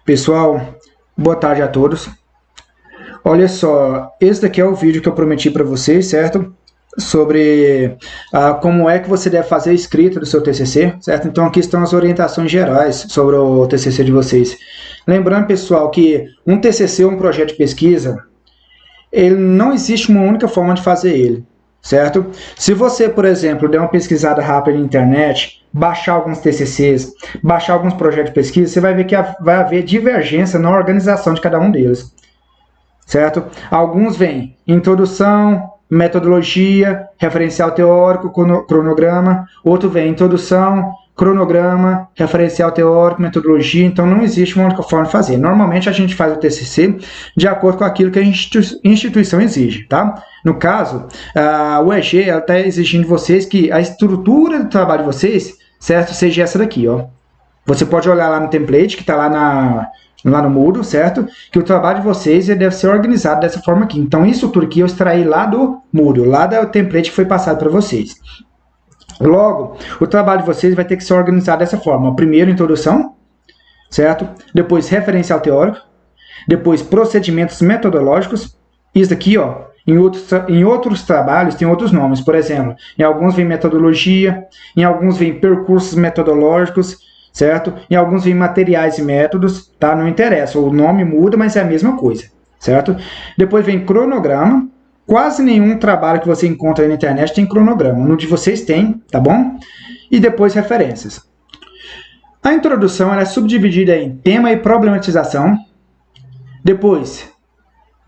Pessoal, boa tarde a todos. Olha só, esse daqui é o vídeo que eu prometi para vocês, certo? Sobre como é que você deve fazer a escrita do seu TCC, certo? Então aqui estão as orientações gerais sobre o TCC de vocês. Lembrando, pessoal, que um TCC, um projeto de pesquisa, ele não existe uma única forma de fazer ele, certo? Se você, por exemplo, der uma pesquisada rápida na internet, baixar alguns TCCs, baixar alguns projetos de pesquisa, você vai ver que vai haver divergência na organização de cada um deles, certo? Alguns vêm introdução, metodologia, referencial teórico, cronograma. Outro vem introdução, cronograma, referencial teórico, metodologia. Então não existe uma única forma de fazer. Normalmente a gente faz o TCC de acordo com aquilo que a instituição exige, tá? No caso, o EG está exigindo de vocês que a estrutura do trabalho de vocês, certo, seja essa daqui, ó. Você pode olhar lá no template que está lá no Moodle, certo? Que o trabalho de vocês deve ser organizado dessa forma aqui. Então, isso tudo aqui eu extraí lá do Moodle, lá do template que foi passado para vocês. Logo, o trabalho de vocês vai ter que ser organizado dessa forma. Primeiro, introdução, certo? Depois, referencial teórico. Depois, procedimentos metodológicos. Isso aqui, ó, em outros trabalhos tem outros nomes. Por exemplo, em alguns vem metodologia, em alguns vem percursos metodológicos, certo? Em alguns vem materiais e métodos, tá? Não interessa, o nome muda, mas é a mesma coisa, certo? Depois vem cronograma. Quase nenhum trabalho que você encontra aí na internet tem cronograma. No de vocês tem, tá bom? E depois referências. A introdução ela é subdividida em tema e problematização. Depois,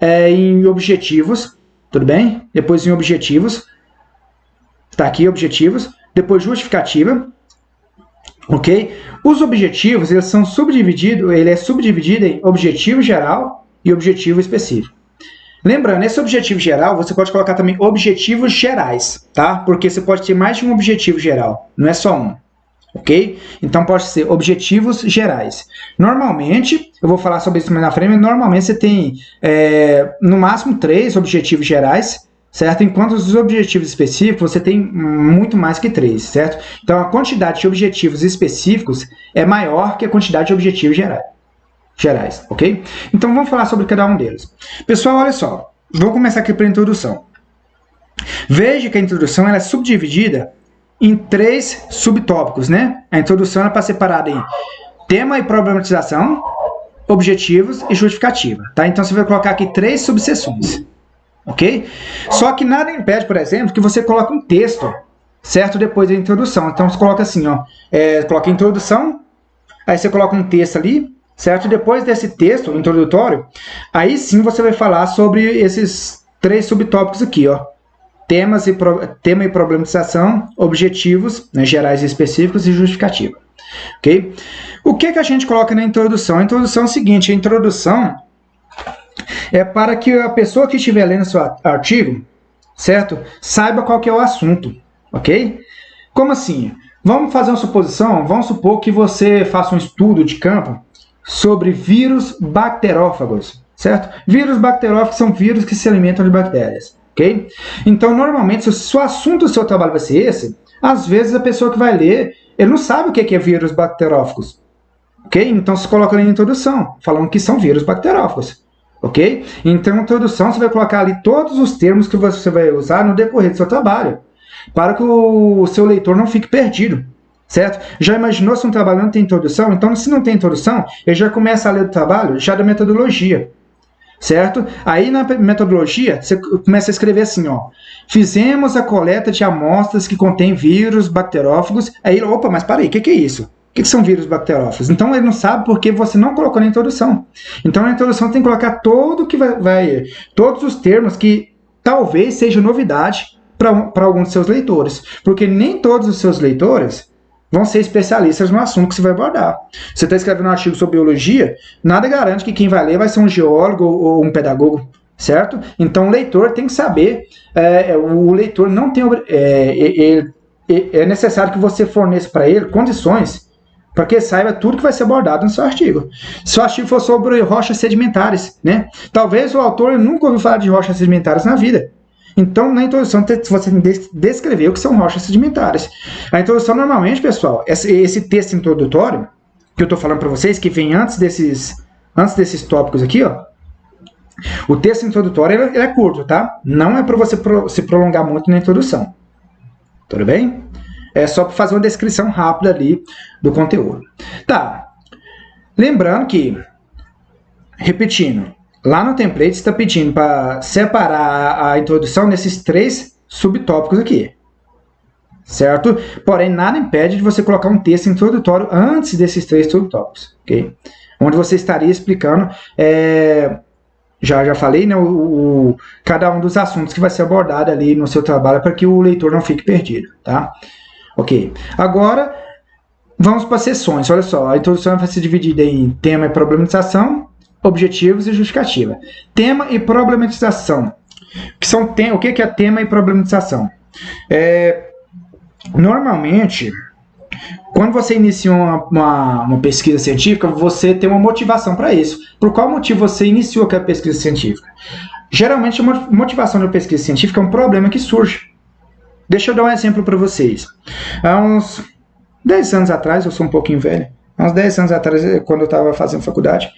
em objetivos, tudo bem? Depois em objetivos. Está aqui, objetivos. Depois justificativa. Ok? Os objetivos, eles são subdivididos, ele é subdividido em objetivo geral e objetivo específico. Lembrando, esse objetivo geral, você pode colocar também objetivos gerais, tá? Porque você pode ter mais de um objetivo geral, não é só um, ok? Então pode ser objetivos gerais. Normalmente, eu vou falar sobre isso mais na frente, mas normalmente você tem no máximo 3 objetivos gerais, certo? Enquanto os objetivos específicos você tem muito mais que 3, certo? Então a quantidade de objetivos específicos é maior que a quantidade de objetivos gerais, ok? Então vamos falar sobre cada um deles. Pessoal, olha só, vou começar aqui pela introdução. Veja que a introdução ela é subdividida em 3 subtópicos, né? A introdução é para separada em tema e problematização, objetivos e justificativa, tá? Então você vai colocar aqui 3 subseções. Ok? Só que nada impede, por exemplo, que você coloque um texto, certo? Depois da introdução. Então, você coloca assim, ó. Coloca introdução, aí você coloca um texto ali, certo? Depois desse texto introdutório, aí sim você vai falar sobre esses 3 subtópicos aqui, ó. Tema e problematização, objetivos, né, gerais e específicos e justificativa. Ok? O que a gente coloca na introdução? A introdução é o seguinte, a introdução é para que a pessoa que estiver lendo seu artigo, certo? Saiba qual que é o assunto, ok? Como assim? Vamos fazer uma suposição, vamos supor que você faça um estudo de campo sobre vírus bacterófagos, certo? Vírus bacterófagos são vírus que se alimentam de bactérias, ok? Então, normalmente, se o assunto do seu trabalho vai ser esse, às vezes a pessoa que vai ler, ele não sabe o que é vírus bacterófagos, ok? Então, se coloca ali na introdução, falando que são vírus bacterófagos. Ok? Então, na introdução, você vai colocar ali todos os termos que você vai usar no decorrer do seu trabalho, para que o seu leitor não fique perdido, certo? Já imaginou se um trabalho não tem introdução? Então, se não tem introdução, ele já começa a ler o trabalho já da metodologia, certo? Aí, na metodologia, você começa a escrever assim, ó. Fizemos a coleta de amostras que contêm vírus bacterófagos. Aí, opa, mas para aí, o que é isso? O que são vírus bacterófagos? Então, ele não sabe porque você não colocou na introdução. Então, na introdução tem que colocar todos os termos que talvez seja novidade para alguns dos seus leitores. Porque nem todos os seus leitores vão ser especialistas no assunto que você vai abordar. Você está escrevendo um artigo sobre biologia, nada garante que quem vai ler vai ser um geólogo ou um pedagogo, certo? Então, o leitor tem que saber, o leitor não tem... é necessário que você forneça para ele condições para que saiba tudo que vai ser abordado no seu artigo. Se o artigo for sobre rochas sedimentares, né? Talvez o autor nunca ouviu falar de rochas sedimentares na vida. Então, na introdução, você tem que descrever o que são rochas sedimentares. A introdução, normalmente, pessoal, esse texto introdutório, que eu estou falando para vocês, que vem antes antes desses tópicos aqui, ó, o texto introdutório ele é curto, tá? Não é para você se prolongar muito na introdução. Tudo bem? É só para fazer uma descrição rápida ali do conteúdo. Tá. Lembrando que, repetindo, lá no template está pedindo para separar a introdução nesses 3 subtópicos aqui. Certo? Porém, nada impede de você colocar um texto introdutório antes desses 3 subtópicos. Ok? Onde você estaria explicando... Já falei, né, cada um dos assuntos que vai ser abordado ali no seu trabalho para que o leitor não fique perdido, tá? Ok. Agora, vamos para as sessões. Olha só, a introdução vai ser dividida em tema e problematização, objetivos e justificativa. Tema e problematização. O que é tema e problematização? Normalmente... Quando você inicia uma pesquisa científica, você tem uma motivação para isso. Por qual motivo você iniciou aquela pesquisa científica? Geralmente, a motivação da pesquisa científica é um problema que surge. Deixa eu dar um exemplo para vocês. Há uns 10 anos atrás, eu sou um pouquinho velho, há uns 10 anos atrás, quando eu estava fazendo faculdade,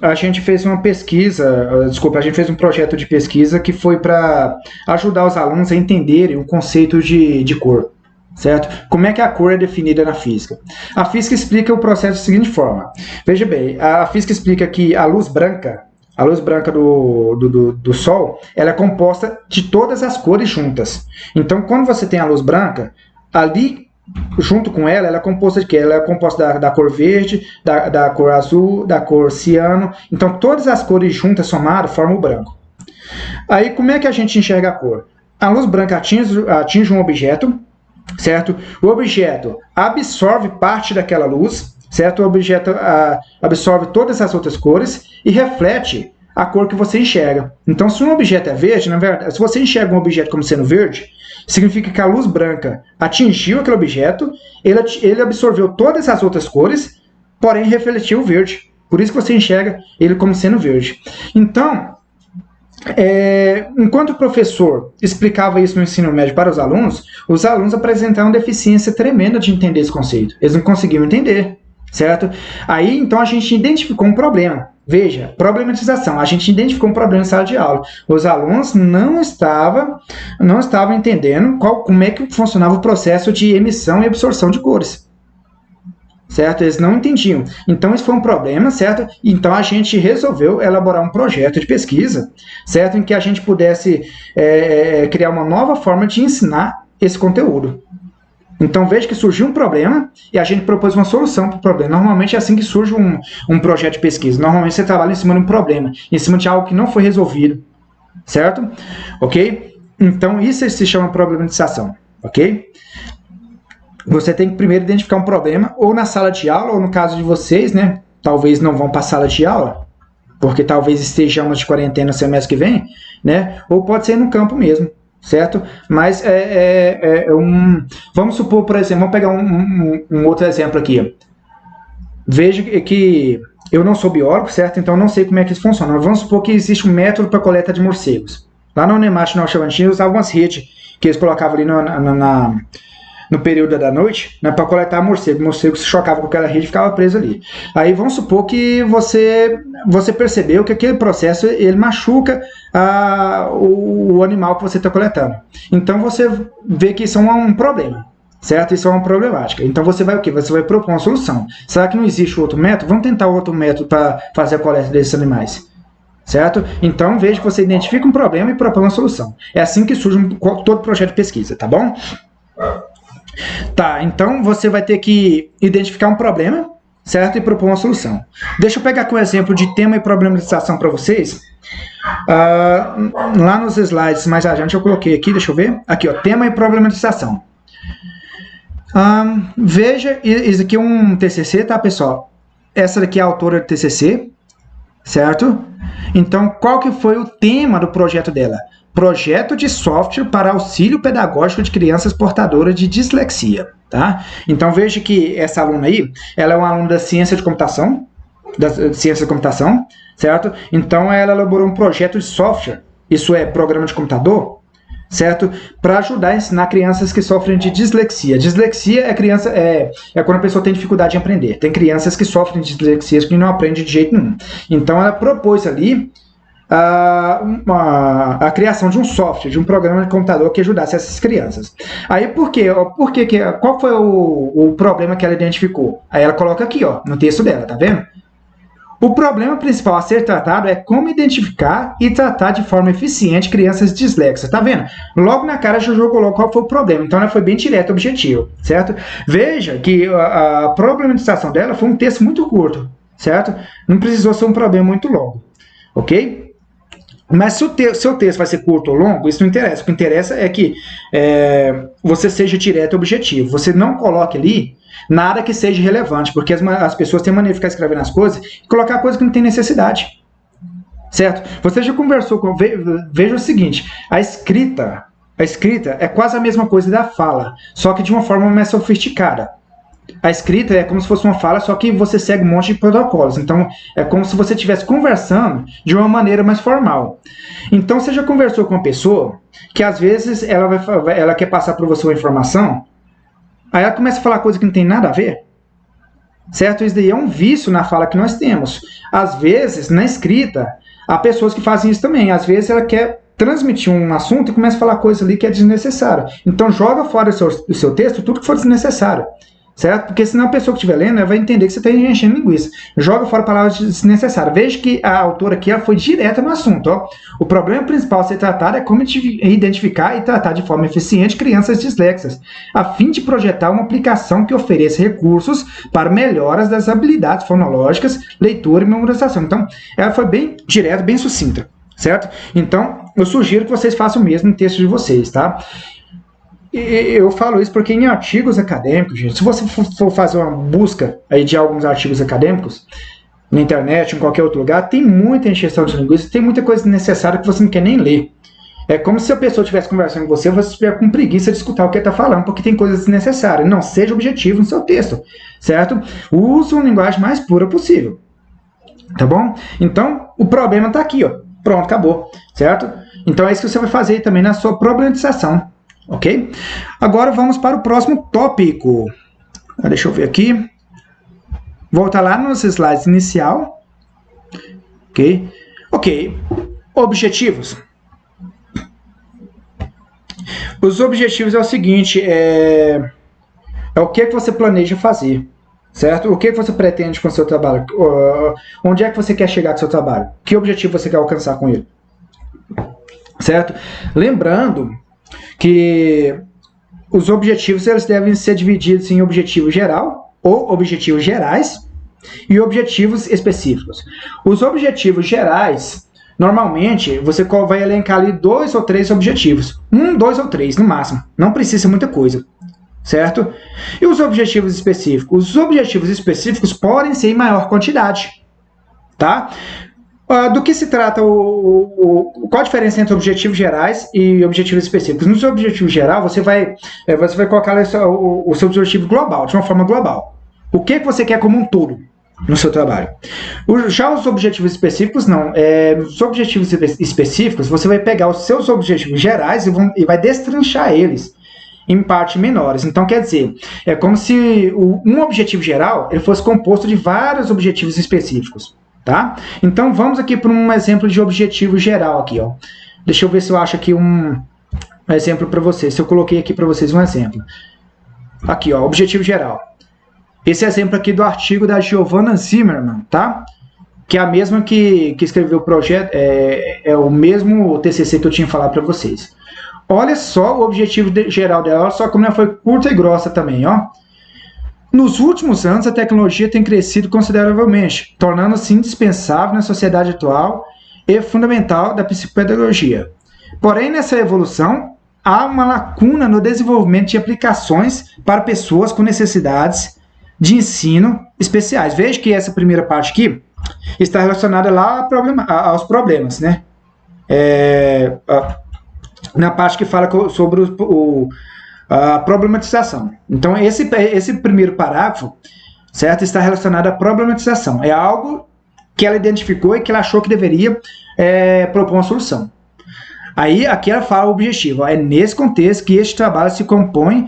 a gente fez uma pesquisa, a gente fez um projeto de pesquisa que foi para ajudar os alunos a entenderem o conceito de cor. Certo? Como é que a cor é definida na física? A física explica o processo da seguinte forma. Veja bem, a física explica que a luz branca do Sol, ela é composta de todas as cores juntas. Então, quando você tem a luz branca, ali, junto com ela é composta de quê? Ela é composta da cor verde, da cor azul, da cor ciano. Então, todas as cores juntas, somadas, formam o branco. Aí, como é que a gente enxerga a cor? A luz branca atinge um objeto, certo? O objeto absorve parte daquela luz, certo? O objeto absorve todas as outras cores e reflete a cor que você enxerga. Então, se um objeto é verde, na verdade, se você enxerga um objeto como sendo verde, significa que a luz branca atingiu aquele objeto, ele absorveu todas as outras cores, porém refletiu o verde. Por isso que você enxerga ele como sendo verde. Então, enquanto o professor explicava isso no ensino médio para os alunos apresentavam deficiência tremenda de entender esse conceito. Eles não conseguiam entender, certo? Aí, então, a gente identificou um problema. Veja, problematização. A gente identificou um problema em sala de aula. Os alunos não estavam entendendo como é que funcionava o processo de emissão e absorção de cores. Certo? Eles não entendiam. Então, isso foi um problema, certo? Então, a gente resolveu elaborar um projeto de pesquisa, certo? Em que a gente pudesse criar uma nova forma de ensinar esse conteúdo. Então, veja que surgiu um problema e a gente propôs uma solução para o problema. Normalmente é assim que surge um projeto de pesquisa. Normalmente você trabalha em cima de um problema, em cima de algo que não foi resolvido, certo? Ok? Então, isso se chama problematização, ok? Você tem que primeiro identificar um problema, ou na sala de aula, ou no caso de vocês, né? Talvez não vão para a sala de aula, porque talvez estejamos de quarentena no semestre que vem, né? Ou pode ser no campo mesmo, certo? Mas vamos supor, por exemplo, vamos pegar um outro exemplo aqui. Veja que eu não sou biólogo, certo? Então eu não sei como é que isso funciona. Vamos supor que existe um método para coleta de morcegos. Lá na Unemat, na Chavantina, usavam umas redes que eles colocavam ali no período da noite, né, para coletar morcego. O morcego se chocava com aquela rede e ficava preso ali. Aí vamos supor que você percebeu que aquele processo ele machuca o animal que você está coletando. Então você vê que isso é um problema, certo? Isso é uma problemática. Então você vai o quê? Você vai propor uma solução. Será que não existe outro método? Vamos tentar outro método para fazer a coleta desses animais. Certo? Então veja que você identifica um problema e propõe uma solução. É assim que surge todo projeto de pesquisa, tá bom? Tá, então você vai ter que identificar um problema, certo? E propor uma solução. Deixa eu pegar aqui um exemplo de tema e problematização para vocês. Lá nos slides mais adiante eu coloquei aqui, deixa eu ver. Aqui, ó, tema e problematização. Veja, isso aqui é um TCC, tá, pessoal? Essa daqui é a autora do TCC, certo? Então, qual que foi o tema do projeto dela? Projeto de software para auxílio pedagógico de crianças portadoras de dislexia, tá? Então, veja que essa aluna aí, ela é uma aluna da ciência de computação, certo? Então, ela elaborou um projeto de software, isso é, programa de computador, certo? Para ajudar a ensinar crianças que sofrem de dislexia. Dislexia é quando a pessoa tem dificuldade em aprender. Tem crianças que sofrem de dislexia que não aprendem de jeito nenhum. Então ela propôs ali a criação de um software, de um programa de computador que ajudasse essas crianças. Aí qual foi o problema que ela identificou? Aí ela coloca aqui, ó, no texto dela, tá vendo? O problema principal a ser tratado é como identificar e tratar de forma eficiente crianças dislexas. Tá vendo? Logo na cara já jogou logo qual foi o problema. Então ela foi bem direta e objetiva, certo? Veja que a problematização dela foi um texto muito curto, certo? Não precisou ser um problema muito longo, ok? Mas se o seu texto vai ser curto ou longo, isso não interessa. O que interessa é que você seja direto e objetivo. Você não coloque ali nada que seja relevante, porque as pessoas têm maneira de ficar escrevendo as coisas e colocar coisas que não tem necessidade. Certo? Você já conversou com... Veja o seguinte, a escrita é quase a mesma coisa da fala, só que de uma forma mais sofisticada. A escrita é como se fosse uma fala, só que você segue um monte de protocolos. Então, é como se você estivesse conversando de uma maneira mais formal. Então, você já conversou com uma pessoa que, às vezes, ela quer passar para você uma informação, aí ela começa a falar coisa que não tem nada a ver? Certo? Isso daí é um vício na fala que nós temos. Às vezes, na escrita, há pessoas que fazem isso também. Às vezes, ela quer transmitir um assunto e começa a falar coisa ali que é desnecessária. Então, joga fora do seu texto tudo que for desnecessário. Certo? Porque senão a pessoa que estiver lendo vai entender que você está enchendo linguiça. Joga fora palavras desnecessárias. Veja que a autora aqui foi direta no assunto. Ó. O problema principal a ser tratado é como identificar e tratar de forma eficiente crianças dislexas, a fim de projetar uma aplicação que ofereça recursos para melhoras das habilidades fonológicas, leitura e memorização. Então, ela foi bem direta, bem sucinta. Certo? Então, eu sugiro que vocês façam o mesmo no texto de vocês, tá? Eu falo isso porque em artigos acadêmicos, gente, se você for fazer uma busca aí de alguns artigos acadêmicos, na internet, em qualquer outro lugar, tem muita encheção de linguiça, tem muita coisa necessária que você não quer nem ler. É como se a pessoa estivesse conversando com você estiver com preguiça de escutar o que ele está falando, porque tem coisas desnecessárias. Não seja objetivo no seu texto, certo? Use uma linguagem mais pura possível, tá bom? Então, o problema está aqui, ó. Pronto, acabou, certo? Então é isso que você vai fazer também na sua problematização. Ok? Agora vamos para o próximo tópico. Deixa eu ver aqui. Volta lá nos slides inicial. Ok? Ok. Objetivos. Os objetivos é o seguinte, é o que você planeja fazer, certo? O que você pretende com o seu trabalho? Onde é que você quer chegar com o seu trabalho? Que objetivo você quer alcançar com ele? Certo? Lembrando que os objetivos eles devem ser divididos em objetivo geral ou objetivos gerais e objetivos específicos. Os objetivos gerais, normalmente, você vai elencar ali 2 ou 3 objetivos. 1, 2 ou 3, no máximo. Não precisa ser muita coisa, certo? E os objetivos específicos? Os objetivos específicos podem ser em maior quantidade, tá? Do que se trata qual a diferença entre objetivos gerais e objetivos específicos? Nos objetivos gerais, você vai colocar o seu objetivo global, de uma forma global. O que você quer como um todo no seu trabalho? Já os objetivos específicos, não. Os objetivos específicos, você vai pegar os seus objetivos gerais e vai destrinchar eles em partes menores. Então, quer dizer, é como se um objetivo geral ele fosse composto de vários objetivos específicos. Tá? Então, vamos aqui para um exemplo de objetivo geral. Aqui, ó. Deixa eu ver se eu acho aqui um exemplo para vocês. Se eu coloquei aqui para vocês um exemplo. Aqui, ó, objetivo geral. Esse exemplo aqui do artigo da Giovanna Zimmermann, tá? Que é a mesma que escreveu o projeto, é o mesmo TCC que eu tinha falado para vocês. Olha só o objetivo geral dela, olha só como ela foi curta e grossa também, ó. Nos últimos anos, a tecnologia tem crescido consideravelmente, tornando-se indispensável na sociedade atual e fundamental da psicopedagogia. Porém, nessa evolução, há uma lacuna no desenvolvimento de aplicações para pessoas com necessidades de ensino especiais. Veja que essa primeira parte aqui está relacionada lá aos problemas, né? Na parte que fala sobre a problematização. Então, esse primeiro parágrafo, certo, está relacionado à problematização. É algo que ela identificou e que ela achou que deveria propor uma solução. Aí aqui ela fala o objetivo, ó, é nesse contexto que este trabalho se compõe,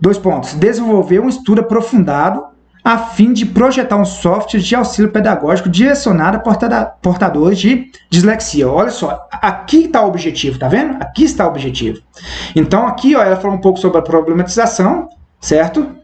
dois pontos, desenvolver um estudo aprofundado a fim de projetar um software de auxílio pedagógico direcionado a portadores de dislexia. Olha só, aqui está o objetivo, tá vendo? Aqui está o objetivo. Então aqui, ó, ela falou um pouco sobre a problematização, certo?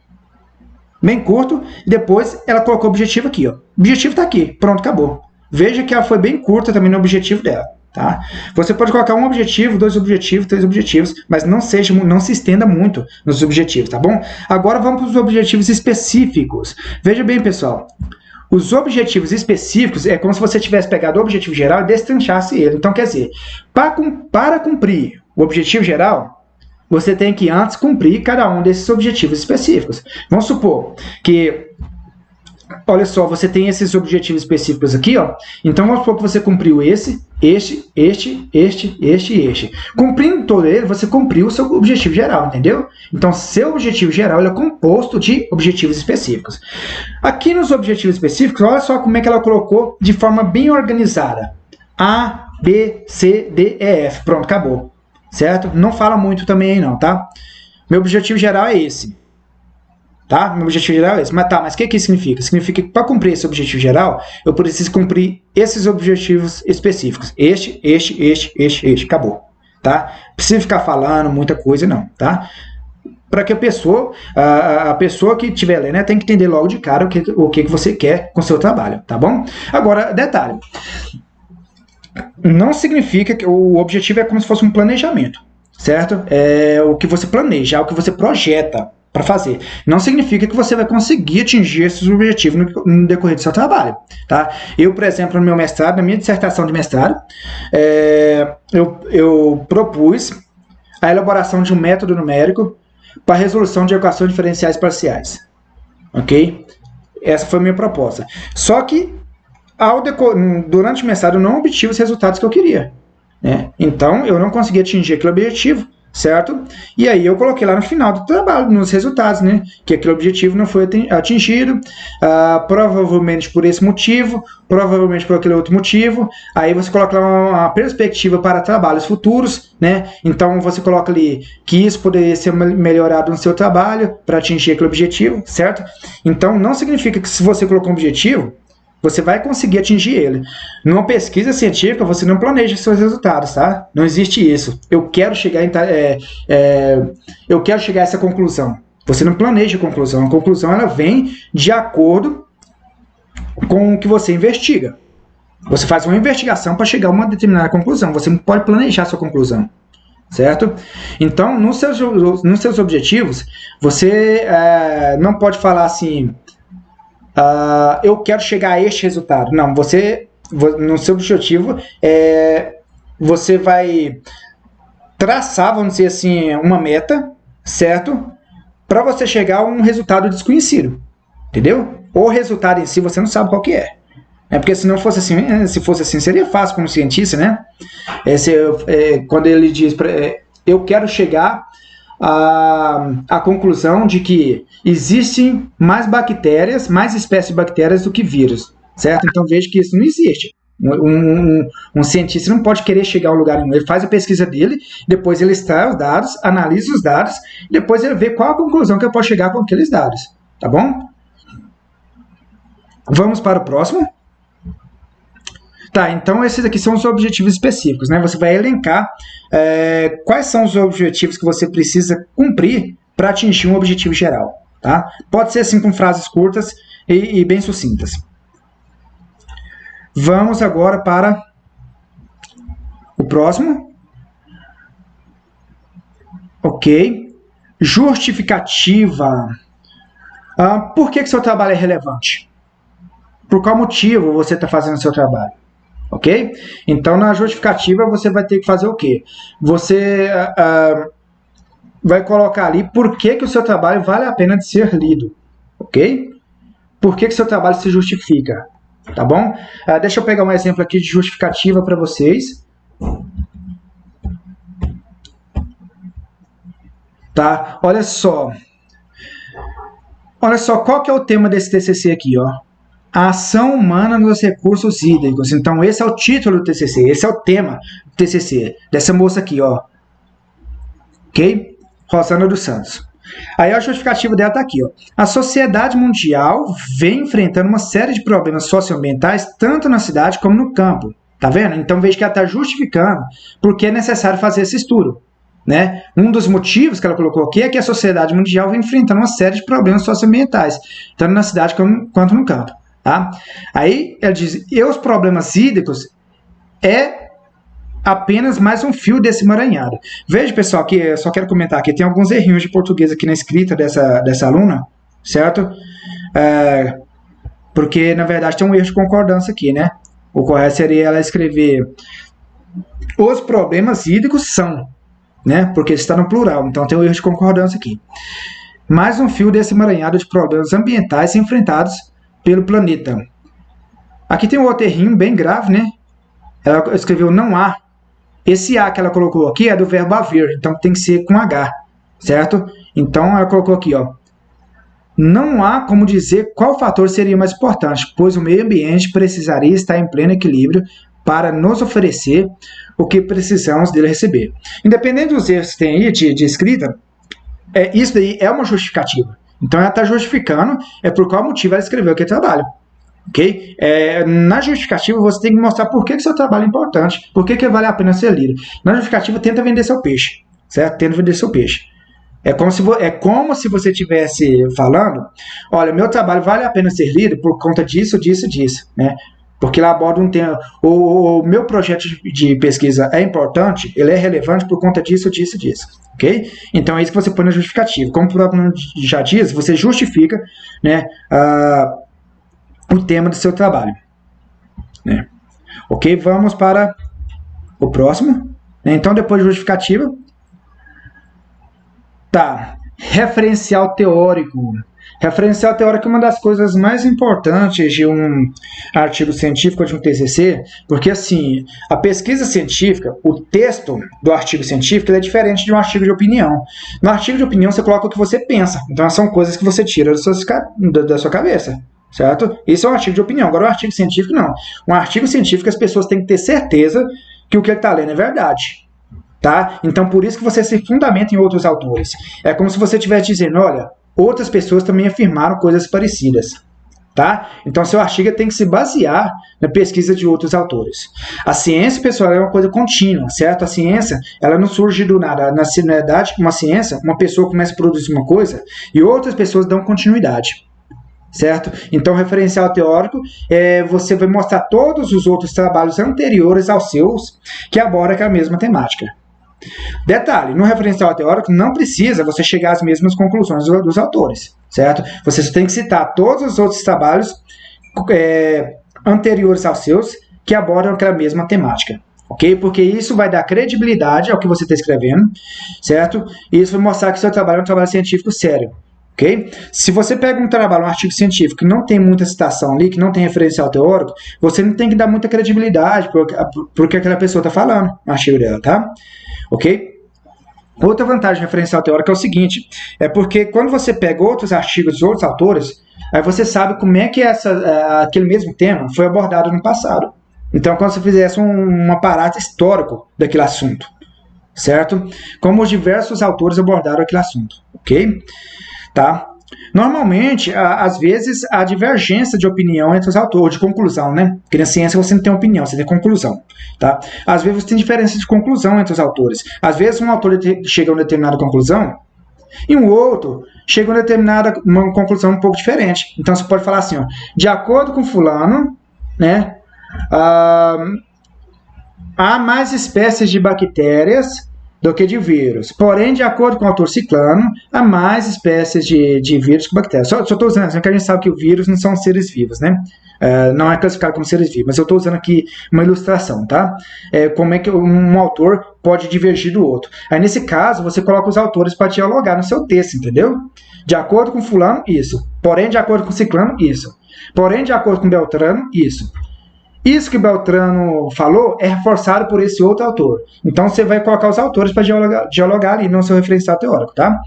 Bem curto, e depois ela colocou o objetivo aqui, ó. O objetivo está aqui, pronto, acabou. Veja que ela foi bem curta também no objetivo dela. Tá? Você pode colocar um objetivo, dois objetivos, três objetivos, mas não se estenda muito nos objetivos, tá bom? Agora vamos para os objetivos específicos. Veja bem, pessoal, os objetivos específicos é como se você tivesse pegado o objetivo geral e destrinchasse ele. Então, quer dizer, para cumprir o objetivo geral, você tem que antes cumprir cada um desses objetivos específicos. Vamos supor que, olha só, você tem esses objetivos específicos aqui, ó. Então vamos supor que você cumpriu este. Cumprindo todo ele, você cumpriu o seu objetivo geral, entendeu? Então, seu objetivo geral ele é composto de objetivos específicos. Aqui nos objetivos específicos, olha só como é que ela colocou de forma bem organizada. A, B, C, D, E, F. Pronto, acabou. Certo? Não fala muito também aí não, tá? Meu objetivo geral é esse. Tá? Meu objetivo geral é esse. Mas o que isso significa? Significa que para cumprir esse objetivo geral, eu preciso cumprir esses objetivos específicos. Este. Acabou. Tá? Precisa ficar falando muita coisa, não. Tá? Para que a pessoa que estiver lendo, né, tem que entender logo de cara o que você quer com o seu trabalho. Tá bom? Agora, detalhe. Não significa que o objetivo é como se fosse um planejamento. Certo? É o que você planeja, é o que você projeta para fazer. Não significa que você vai conseguir atingir esses objetivos no decorrer do seu trabalho. Tá? Eu, por exemplo, no meu mestrado, na minha dissertação de mestrado, eu propus a elaboração de um método numérico para a resolução de equações diferenciais parciais. Ok? Essa foi a minha proposta. Só que, durante o mestrado, eu não obtive os resultados que eu queria. Né? Então, eu não consegui atingir aquele objetivo, certo? E aí eu coloquei lá no final do trabalho, nos resultados, né? Que aquele objetivo não foi atingido, provavelmente por esse motivo, provavelmente por aquele outro motivo. Aí você coloca lá uma perspectiva para trabalhos futuros, né? Então você coloca ali que isso poderia ser melhorado no seu trabalho para atingir aquele objetivo, certo? Então não significa que se você colocou um objetivo, você vai conseguir atingir ele. Numa pesquisa científica, você não planeja seus resultados, tá? Não existe isso. Eu quero chegar a essa conclusão. Você não planeja a conclusão. A conclusão ela vem de acordo com o que você investiga. Você faz uma investigação para chegar a uma determinada conclusão. Você não pode planejar a sua conclusão. Certo? Então, nos seus objetivos, você não pode falar assim... eu quero chegar a este resultado. Não, no seu objetivo, você vai traçar, vamos dizer assim, uma meta, certo? Para você chegar a um resultado desconhecido, entendeu? O resultado em si você não sabe qual que é. Porque se não fosse assim, se fosse assim, seria fácil como cientista, né? Quando ele diz, eu quero chegar a conclusão de que existem mais bactérias, mais espécies de bactérias do que vírus, certo? Então veja que isso não existe. Um cientista não pode querer chegar a um lugar nenhum. Ele faz a pesquisa dele, depois ele extrai os dados, analisa os dados, depois ele vê qual a conclusão que eu posso chegar com aqueles dados, tá bom? Vamos para o próximo. Tá, então esses aqui são os objetivos específicos, né? Você vai elencar quais são os objetivos que você precisa cumprir para atingir um objetivo geral, tá? Pode ser assim com frases curtas e bem sucintas. Vamos agora para o próximo. Ok. Justificativa. Por que seu trabalho é relevante? Por qual motivo você está fazendo o seu trabalho? Ok? Então, na justificativa, você vai ter que fazer o quê? Você vai colocar ali por que o seu trabalho vale a pena de ser lido. Ok? Por que seu trabalho se justifica? Tá bom? Deixa eu pegar um exemplo aqui de justificativa para vocês. Tá? Olha só. Olha só, qual que é o tema desse TCC aqui, ó? a ação humana nos recursos hídricos. Então, esse é o título do TCC, esse é o tema do TCC, dessa moça aqui, ó. Ok? Rosana dos Santos. Aí a justificativa dela está aqui, ó. A sociedade mundial vem enfrentando uma série de problemas socioambientais, tanto na cidade como no campo. Tá vendo? Então veja que ela está justificando porque é necessário fazer esse estudo. Né? Um dos motivos que ela colocou aqui é que a sociedade mundial vem enfrentando uma série de problemas socioambientais, tanto na cidade quanto no campo. Tá? Aí ela diz, e os problemas hídricos é apenas mais um fio desse emaranhado. Veja, pessoal, que eu só quero comentar aqui, tem alguns errinhos de português aqui na escrita dessa aluna, certo? Porque, na verdade, tem um erro de concordância aqui, né? O correto seria ela escrever os problemas hídricos são, né? Porque está no plural, então tem um erro de concordância aqui. Mais um fio desse emaranhado de problemas ambientais enfrentados pelo planeta. Aqui tem um outro errinho bem grave, né? Ela escreveu não há. Esse A que ela colocou aqui é do verbo haver, então tem que ser com H, certo? Então ela colocou aqui, ó. Não há como dizer qual fator seria mais importante, pois o meio ambiente precisaria estar em pleno equilíbrio para nos oferecer o que precisamos dele receber. Independente dos erros que tem aí de escrita, isso daí é uma justificativa. Então ela está justificando por qual motivo ela escreveu aquele trabalho. Okay? Na justificativa você tem que mostrar por que seu trabalho é importante, por que vale a pena ser lido. Na justificativa tenta vender seu peixe, certo? Tenta vender seu peixe. É como se você estivesse falando, olha, meu trabalho vale a pena ser lido por conta disso, disso, disso, né? Porque lá aborda um tema, o meu projeto de pesquisa é importante, ele é relevante por conta disso, disso, disso, ok? Então é isso que você põe na justificativa. Como o próprio nome já diz, você justifica, né, o tema do seu trabalho, né? Ok, vamos para o próximo. Então, depois de justificativa, tá, referencial teórico. Referencial teórico é uma das coisas mais importantes de um artigo científico, de um TCC, porque assim, a pesquisa científica, o texto do artigo científico é diferente de um artigo de opinião. No artigo de opinião você coloca o que você pensa, então são coisas que você tira da sua cabeça. Certo? Isso é um artigo de opinião. Agora, um artigo científico, não. Um artigo científico, as pessoas têm que ter certeza que o que ele está lendo é verdade. Tá? Então, por isso que você se fundamenta em outros autores. É como se você estivesse dizendo, olha, outras pessoas também afirmaram coisas parecidas. Tá? Então, seu artigo tem que se basear na pesquisa de outros autores. A ciência, pessoal, é uma coisa contínua, certo? A ciência, ela não surge do nada. Na verdade, uma ciência, uma pessoa começa a produzir uma coisa e outras pessoas dão continuidade. Certo? Então, referencial teórico, você vai mostrar todos os outros trabalhos anteriores aos seus que abordam aquela mesma temática. Detalhe, no referencial teórico não precisa você chegar às mesmas conclusões dos autores, certo? Você só tem que citar todos os outros trabalhos anteriores aos seus que abordam aquela mesma temática. Ok? Porque isso vai dar credibilidade ao que você está escrevendo, certo? E isso vai mostrar que seu trabalho é um trabalho científico sério. Okay? Se você pega um trabalho, um artigo científico que não tem muita citação ali, que não tem referencial teórico, você não tem que dar muita credibilidade porque aquela pessoa está falando no artigo dela, tá? Ok? Outra vantagem do referencial teórico é o seguinte, é porque quando você pega outros artigos de outros autores, aí você sabe como é que aquele mesmo tema foi abordado no passado. Então, quando você fizesse um aparato histórico daquele assunto, certo? Como os diversos autores abordaram aquele assunto, ok? Tá? Normalmente, às vezes, há divergência de opinião entre os autores, de conclusão, né? Porque na ciência você não tem opinião, você tem conclusão, tá? Às vezes você tem diferença de conclusão entre os autores. Às vezes um autor chega a uma determinada conclusão e um outro chega a uma conclusão um pouco diferente. Então você pode falar assim, ó, de acordo com fulano, né? Há mais espécies de bactérias do que de vírus. Porém, de acordo com o autor ciclano, há mais espécies de vírus que bactérias. Só estou usando assim, porque a gente sabe que os vírus não são seres vivos, né? Não é classificado como seres vivos, mas eu estou usando aqui uma ilustração, tá? Como é que um autor pode divergir do outro. Aí, nesse caso, você coloca os autores para dialogar no seu texto, entendeu? De acordo com fulano, isso. Porém, de acordo com ciclano, isso. Porém, de acordo com Beltrano, isso. Isso que Beltrano falou é reforçado por esse outro autor. Então, você vai colocar os autores para dialogar ali no seu referencial teórico, tá?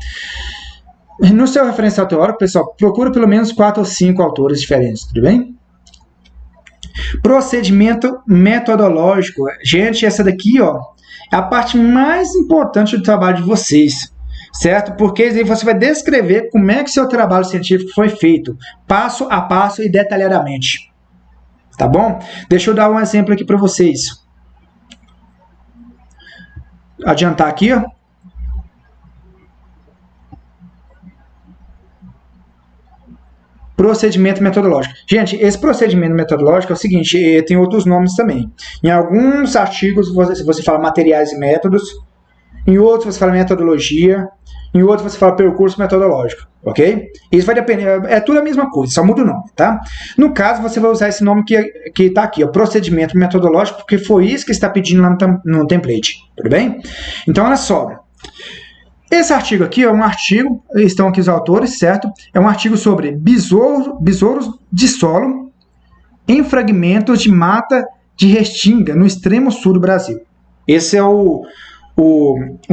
No seu referencial teórico, pessoal, procura pelo menos 4 ou 5 autores diferentes, tudo bem? Procedimento metodológico. Gente, essa daqui, ó, é a parte mais importante do trabalho de vocês, certo? Porque aí você vai descrever como é que seu trabalho científico foi feito, passo a passo e detalhadamente. Tá bom? Deixa eu dar um exemplo aqui para vocês. Adiantar aqui, ó. Procedimento metodológico. Gente, esse procedimento metodológico é o seguinte, tem outros nomes também. Em alguns artigos você fala materiais e métodos, em outros você fala metodologia, em outros você fala percurso metodológico, ok? Isso vai depender, é tudo a mesma coisa, só muda o nome, tá? No caso, você vai usar esse nome que está aqui, ó, procedimento metodológico, porque foi isso que está pedindo lá no template, tudo bem? Então, olha só. Esse artigo aqui é um artigo, estão aqui os autores, certo? É um artigo sobre besouros de solo em fragmentos de mata de restinga no extremo sul do Brasil. Esse é o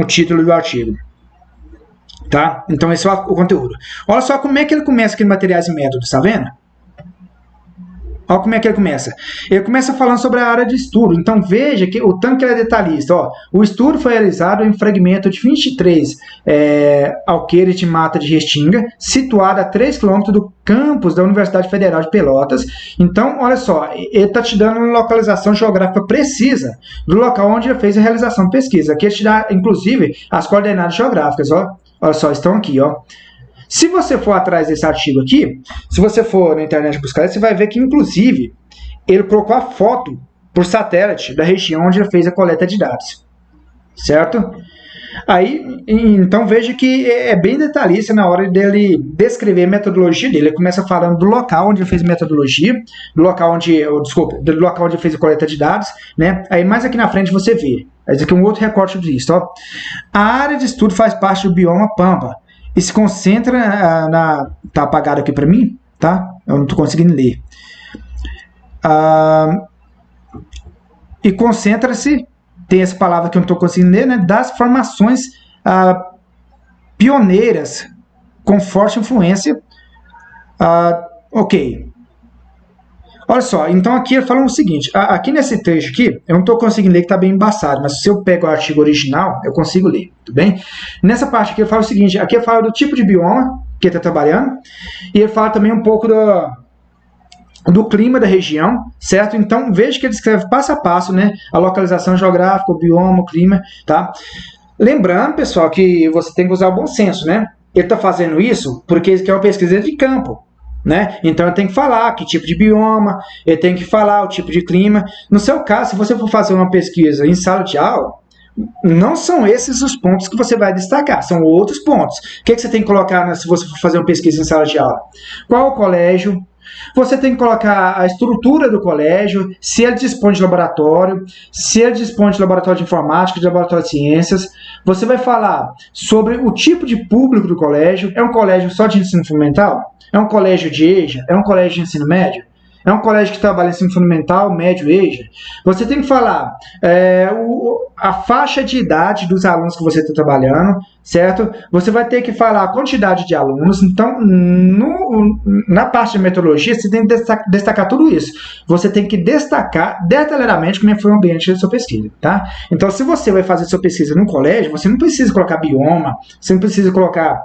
título do artigo. Tá? Então esse é o conteúdo. Olha só como é que ele começa aqui no materiais e métodos, tá vendo? Olha como é que ele começa. Ele começa falando sobre a área de estudo. Então veja que o tanto que ele é detalhista. Ó, o estudo foi realizado em fragmento de 23 alqueires de mata de restinga, situado a 3 km do campus da Universidade Federal de Pelotas. Então, olha só, ele está te dando uma localização geográfica precisa do local onde ele fez a realização de pesquisa. Aqui ele te dá, inclusive, as coordenadas geográficas. Ó. Olha só, estão aqui, ó. Se você for atrás desse artigo aqui, se você for na internet buscar, você vai ver que, inclusive, ele colocou a foto por satélite da região onde ele fez a coleta de dados. Certo? Aí, então, veja que é bem detalhista na hora dele descrever a metodologia dele. Ele começa falando do local onde ele fez a metodologia, do local onde ele fez a coleta de dados, né? Aí, mais aqui na frente, você vê. Esse aqui é um outro recorte disso, ó. A área de estudo faz parte do bioma Pampa e se concentra tá apagado aqui para mim, tá? Eu não estou conseguindo ler. E concentra-se, tem essa palavra que eu não estou conseguindo ler, né? Das formações pioneiras com forte influência. Ok. Olha só, então aqui ele fala o seguinte, aqui nesse trecho aqui, eu não estou conseguindo ler que está bem embaçado, mas se eu pego o artigo original, eu consigo ler, tudo bem? Nessa parte aqui ele fala o seguinte, aqui ele fala do tipo de bioma que ele está trabalhando, e ele fala também um pouco do clima da região, certo? Então veja que ele descreve passo a passo, né, a localização geográfica, o bioma, o clima, tá? Lembrando, pessoal, que você tem que usar o bom senso, né? Ele está fazendo isso porque ele quer uma pesquisa de campo. Né? Então ele tem que falar que tipo de bioma, ele tem que falar o tipo de clima. No seu caso, se você for fazer uma pesquisa em sala de aula, não são esses os pontos que você vai destacar, são outros pontos. O que você tem que colocar se você for fazer uma pesquisa em sala de aula? Qual o colégio? Você tem que colocar a estrutura do colégio, se ele dispõe de laboratório, se ele dispõe de laboratório de informática, de laboratório de ciências. Você vai falar sobre o tipo de público do colégio. É um colégio só de ensino fundamental? É um colégio de EJA? É um colégio de ensino médio? É um colégio que trabalha em ensino fundamental, médio, EJA? Você tem que falar a faixa de idade dos alunos que você está trabalhando, certo? Você vai ter que falar a quantidade de alunos. Então, na parte de metodologia, você tem que destacar tudo isso. Você tem que destacar detalhadamente como foi o ambiente da sua pesquisa, tá? Então, se você vai fazer sua pesquisa no colégio, você não precisa colocar bioma, você não precisa colocar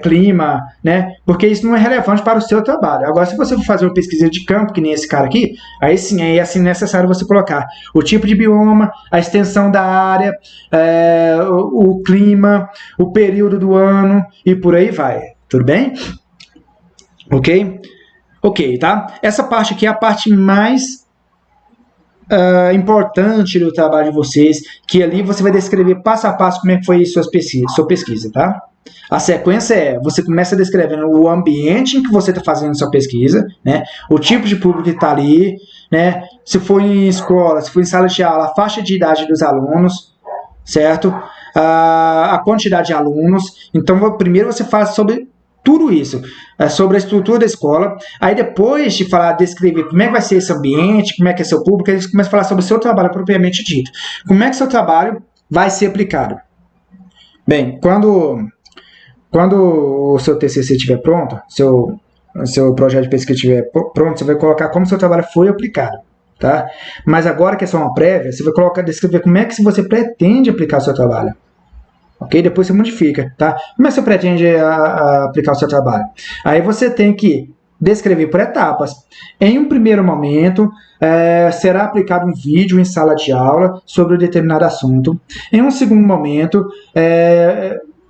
clima, né? Porque isso não é relevante para o seu trabalho. Agora, se você for fazer uma pesquisa de campo, que nem esse cara aqui, aí sim, é assim necessário você colocar o tipo de bioma, a extensão da área, o clima, o período do ano e por aí vai. Tudo bem? Ok? Ok, tá? Essa parte aqui é a parte mais importante do trabalho de vocês, que ali você vai descrever passo a passo como é que foi sua pesquisa, tá? A sequência você começa descrevendo o ambiente em que você está fazendo sua pesquisa, né? O tipo de público que está ali, né? Se for em escola, se for em sala de aula, a faixa de idade dos alunos, certo? A quantidade de alunos. Então, primeiro você fala sobre tudo isso, sobre a estrutura da escola. Aí depois de descrever como é que vai ser esse ambiente, como é que é seu público, aí você começa a falar sobre o seu trabalho propriamente dito. Como é que seu trabalho vai ser aplicado? Bem, quando o seu TCC estiver pronto, seu o seu projeto de pesquisa estiver pronto, você vai colocar como seu trabalho foi aplicado, tá? Mas agora que é só uma prévia, você vai descrever como é que você pretende aplicar o seu trabalho. Ok? Depois você modifica, tá? Como é que você pretende aplicar o seu trabalho? Aí você tem que descrever por etapas. Em um primeiro momento, será aplicado um vídeo em sala de aula sobre um determinado assunto. Em um segundo momento,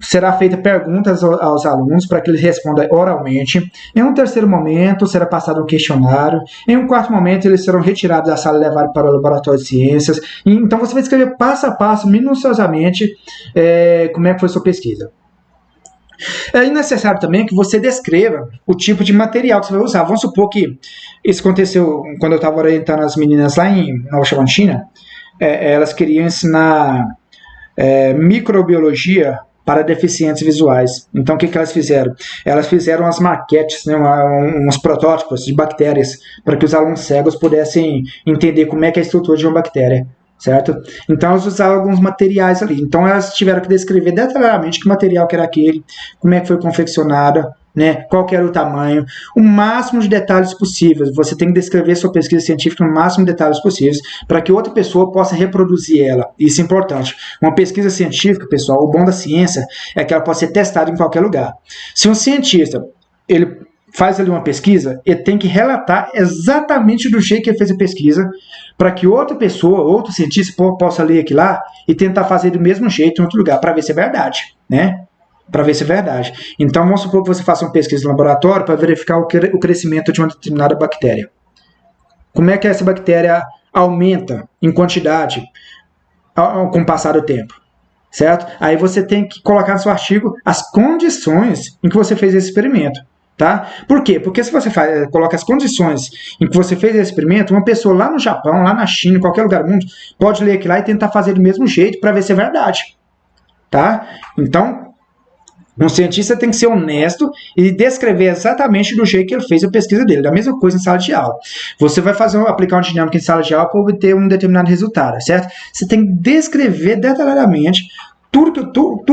será feita perguntas aos alunos para que eles respondam oralmente. Em um terceiro momento, será passado um questionário. Em um quarto momento, eles serão retirados da sala e levados para o laboratório de ciências. Então, você vai escrever passo a passo, minuciosamente, como é que foi a sua pesquisa. É necessário também que você descreva o tipo de material que você vai usar. Vamos supor que isso aconteceu quando eu estava orientando as meninas lá em Nova Chavantina. Elas queriam ensinar microbiologia para deficientes visuais. Então, o que elas fizeram? Elas fizeram umas maquetes, né, uns protótipos de bactérias, para que os alunos cegos pudessem entender como é que é a estrutura de uma bactéria. Certo? Então, elas usaram alguns materiais ali. Então, elas tiveram que descrever detalhadamente que material que era aquele, como é que foi confeccionada, né? Qual que era o tamanho, o máximo de detalhes possíveis. Você tem que descrever sua pesquisa científica no máximo de detalhes possíveis para que outra pessoa possa reproduzir ela. Isso é importante. Uma pesquisa científica, pessoal, o bom da ciência é que ela pode ser testada em qualquer lugar. Se um cientista ele faz ali uma pesquisa, ele tem que relatar exatamente do jeito que ele fez a pesquisa, para que outra pessoa, outro cientista possa ler aquilo lá e tentar fazer do mesmo jeito em outro lugar, para ver se é verdade, né? Para ver se é verdade. Então, vamos supor que você faça uma pesquisa no laboratório para verificar o crescimento de uma determinada bactéria. Como é que essa bactéria aumenta em quantidade com o passar do tempo? Certo? Aí você tem que colocar no seu artigo as condições em que você fez esse experimento. Tá? Por quê? Porque se você coloca as condições em que você fez esse experimento, uma pessoa lá no Japão, lá na China, em qualquer lugar do mundo, pode ler aquilo lá e tentar fazer do mesmo jeito para ver se é verdade. Tá? Então, um cientista tem que ser honesto e descrever exatamente do jeito que ele fez a pesquisa dele. Da mesma coisa em sala de aula. Você vai aplicar uma dinâmica em sala de aula para obter um determinado resultado, certo? Você tem que descrever detalhadamente todo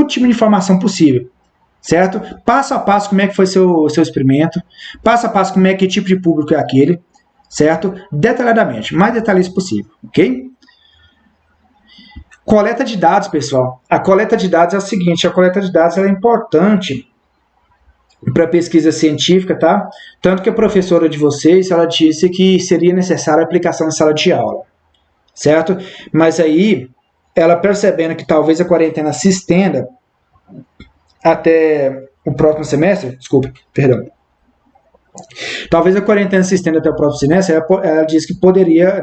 tipo de informação possível. Certo? Passo a passo como é que foi seu experimento, passo a passo como é que tipo de público é aquele, certo? Detalhadamente, mais detalhista possível, ok? Coleta de dados, pessoal. A coleta de dados é o seguinte, a coleta de dados é importante para pesquisa científica, tá? Tanto que a professora de vocês, ela disse que seria necessária a aplicação em sala de aula, certo? Mas aí, ela percebendo que talvez a quarentena se estenda até o próximo semestre, talvez a quarentena se estenda até o próximo semestre, ela disse que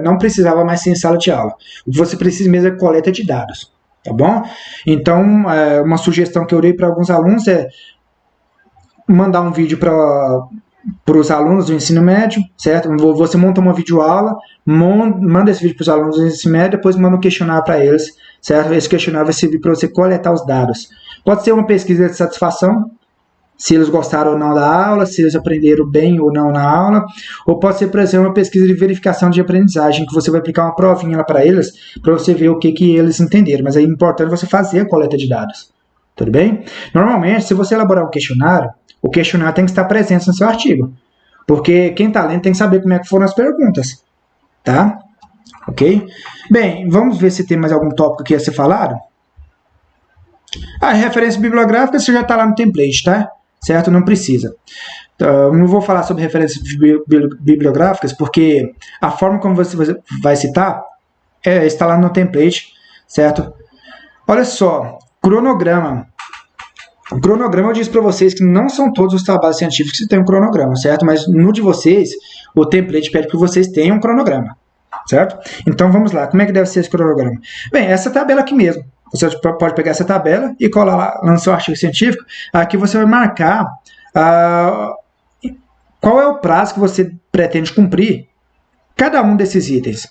não precisava mais ser em sala de aula. O que você precisa mesmo é coleta de dados, tá bom? Então, uma sugestão que eu dei para alguns alunos é mandar um vídeo para os alunos do ensino médio, certo? Você monta uma videoaula, manda esse vídeo para os alunos do ensino médio, depois manda um questionário para eles, certo? Esse questionário vai servir para você coletar os dados. Pode ser uma pesquisa de satisfação, se eles gostaram ou não da aula, se eles aprenderam bem ou não na aula, ou pode ser, por exemplo, uma pesquisa de verificação de aprendizagem, que você vai aplicar uma provinha lá para eles, para você ver o que eles entenderam. Mas é importante você fazer a coleta de dados, tudo bem? Normalmente, se você elaborar um questionário, o questionário tem que estar presente no seu artigo, porque quem está lendo tem que saber como é que foram as perguntas, tá? Ok? Bem, vamos ver se tem mais algum tópico que ia ser falado. A referência bibliográfica você já está lá no template, tá? Certo? Não precisa. Então, não vou falar sobre referências bibliográficas, porque a forma como você vai citar está lá no template, certo? Olha só, cronograma. O cronograma eu disse para vocês que não são todos os trabalhos científicos que têm um cronograma, certo? Mas no de vocês, o template pede que vocês tenham um cronograma, certo? Então vamos lá, como é que deve ser esse cronograma? Bem, essa tabela aqui mesmo. Você pode pegar essa tabela e colar lá no seu artigo científico. Aqui você vai marcar qual é o prazo que você pretende cumprir cada um desses itens.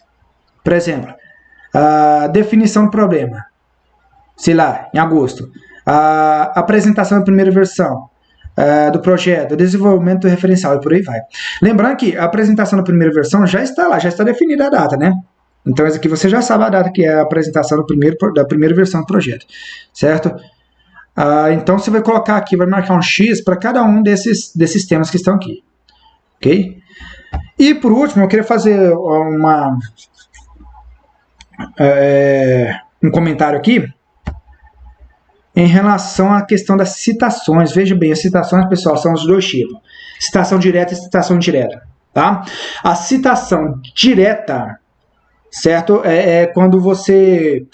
Por exemplo, a definição do problema, sei lá, em agosto. A apresentação da primeira versão do projeto, o desenvolvimento do referencial e por aí vai. Lembrando que a apresentação da primeira versão já está lá, já está definida a data, né? Então, esse aqui você já sabe a data que é a apresentação da primeira versão do projeto, certo? Então, você vai colocar aqui, vai marcar um X para cada um desses temas que estão aqui. ok? E por último, eu queria fazer um comentário aqui em relação à questão das citações. Veja bem, as citações, pessoal, são os dois tipos: citação direta e citação indireta, tá? A citação direta, certo? É quando você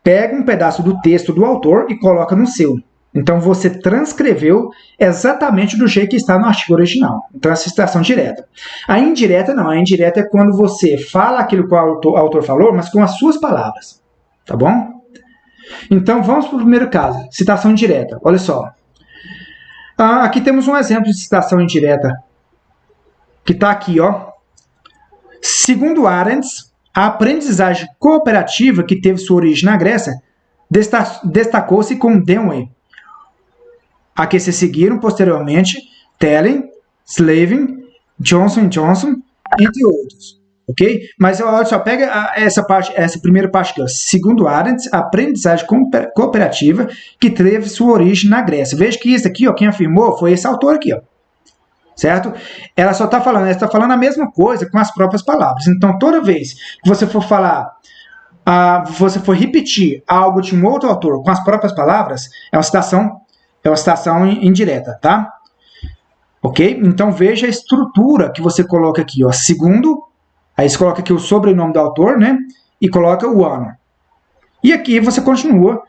pega um pedaço do texto do autor e coloca no seu. Então, você transcreveu exatamente do jeito que está no artigo original. Então, essa é a citação direta. A indireta não. A indireta é quando você fala aquilo que o autor falou, mas com as suas palavras. Tá bom? Então, vamos para o primeiro caso. Citação indireta. Olha só. Aqui temos um exemplo de citação indireta, que está aqui, ó. Segundo Arendt, a aprendizagem cooperativa que teve sua origem na Grécia destacou-se com Dewey, a que se seguiram posteriormente Tellin, Slavin, Johnson & Johnson, entre outros. Ok? Mas olha só, pega essa primeira parte aqui, ó. Segundo Arendt, a aprendizagem cooperativa que teve sua origem na Grécia. Veja que isso aqui, ó, quem afirmou foi esse autor aqui, ó. Certo? Ela está falando a mesma coisa com as próprias palavras. Então, toda vez que você for falar, você for repetir algo de um outro autor com as próprias palavras, é uma citação indireta, tá? Ok? Então, veja a estrutura que você coloca aqui, ó. Segundo, aí você coloca aqui o sobrenome do autor, né? E coloca o ano. E aqui você continua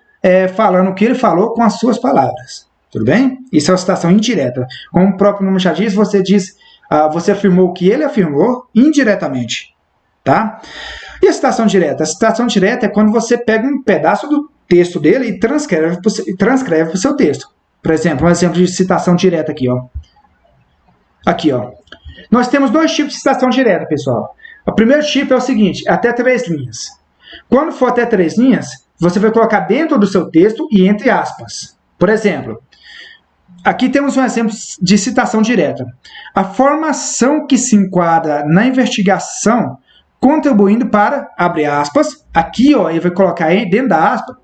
falando o que ele falou com as suas palavras. Tudo bem? Isso é uma citação indireta. Como o próprio nome já diz, você afirmou o que ele afirmou indiretamente. Tá? E a citação direta? A citação direta é quando você pega um pedaço do texto dele e transcreve para o seu texto. Por exemplo, um exemplo de citação direta aqui, ó. Aqui, ó. Nós temos dois tipos de citação direta, pessoal. O primeiro tipo é o seguinte: até 3 linhas. Quando for até 3 linhas, você vai colocar dentro do seu texto e entre aspas. Por exemplo, aqui temos um exemplo de citação direta. A formação que se enquadra na investigação contribuindo para, abre aspas, aqui, ó, ele vai colocar aí dentro da aspa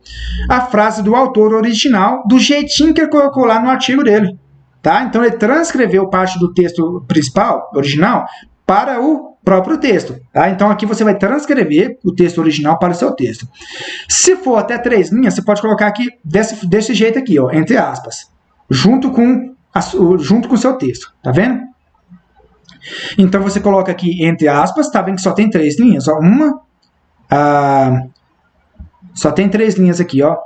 a frase do autor original do jeitinho que ele colocou lá no artigo dele. Tá? Então, ele transcreveu parte do texto principal, original, para o próprio texto. Tá? Então, aqui você vai transcrever o texto original para o seu texto. Se for até 3 linhas, você pode colocar aqui desse jeito aqui, ó, entre aspas, junto com o seu texto. Tá vendo? Então, você coloca aqui entre aspas, tá vendo que só tem 3 linhas? Ó, só tem 3 linhas aqui, ó.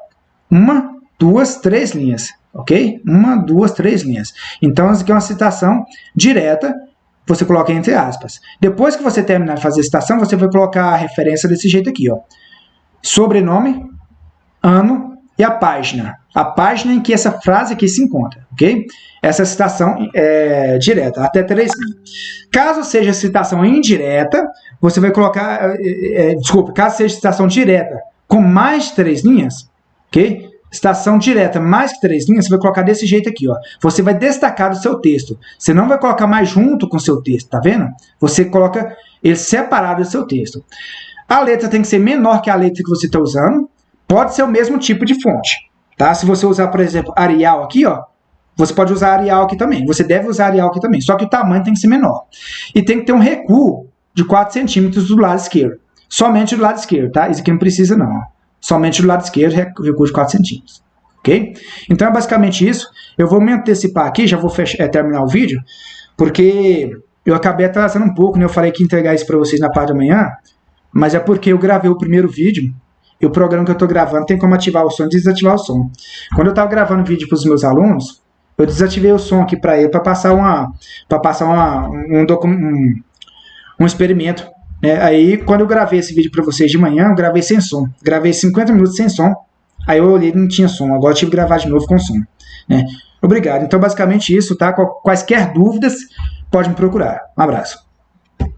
1, 2, 3 linhas, ok? 1, 2, 3 linhas. Então, isso aqui é uma citação direta, você coloca entre aspas. Depois que você terminar de fazer a citação, você vai colocar a referência desse jeito aqui, ó. Sobrenome, ano e a página. A página em que essa frase aqui se encontra, ok? Essa citação é direta, até 3 linhas. Caso seja citação indireta, você vai colocar... caso seja citação direta com mais de 3 linhas, ok? Citação direta mais que 3 linhas, você vai colocar desse jeito aqui, ó. Você vai destacar do seu texto. Você não vai colocar mais junto com o seu texto, tá vendo? Você coloca ele separado do seu texto. A letra tem que ser menor que a letra que você está usando. Pode ser o mesmo tipo de fonte. Tá? Se você usar, por exemplo, Arial aqui, ó, você pode usar Arial aqui também. Você deve usar Arial aqui também. Só que o tamanho tem que ser menor. E tem que ter um recuo de 4 centímetros do lado esquerdo. Somente do lado esquerdo, tá? Isso aqui não precisa não. Ó. Somente do lado esquerdo, recuo de 4 centímetros. Ok? Então é basicamente isso. Eu vou me antecipar aqui, já vou terminar o vídeo, porque eu acabei atrasando um pouco, né? Eu falei que ia entregar isso para vocês na parte da manhã, mas é porque eu gravei o primeiro vídeo. E o programa que eu estou gravando tem como ativar o som e desativar o som. Quando eu estava gravando vídeo para os meus alunos, eu desativei o som aqui para ele, para passar um experimento. Né? Aí, quando eu gravei esse vídeo para vocês de manhã, eu gravei sem som. Gravei 50 minutos sem som. Aí eu olhei e não tinha som. Agora eu tive que gravar de novo com som. Né? Obrigado. Então, basicamente isso, tá? Quaisquer dúvidas, pode me procurar. Um abraço.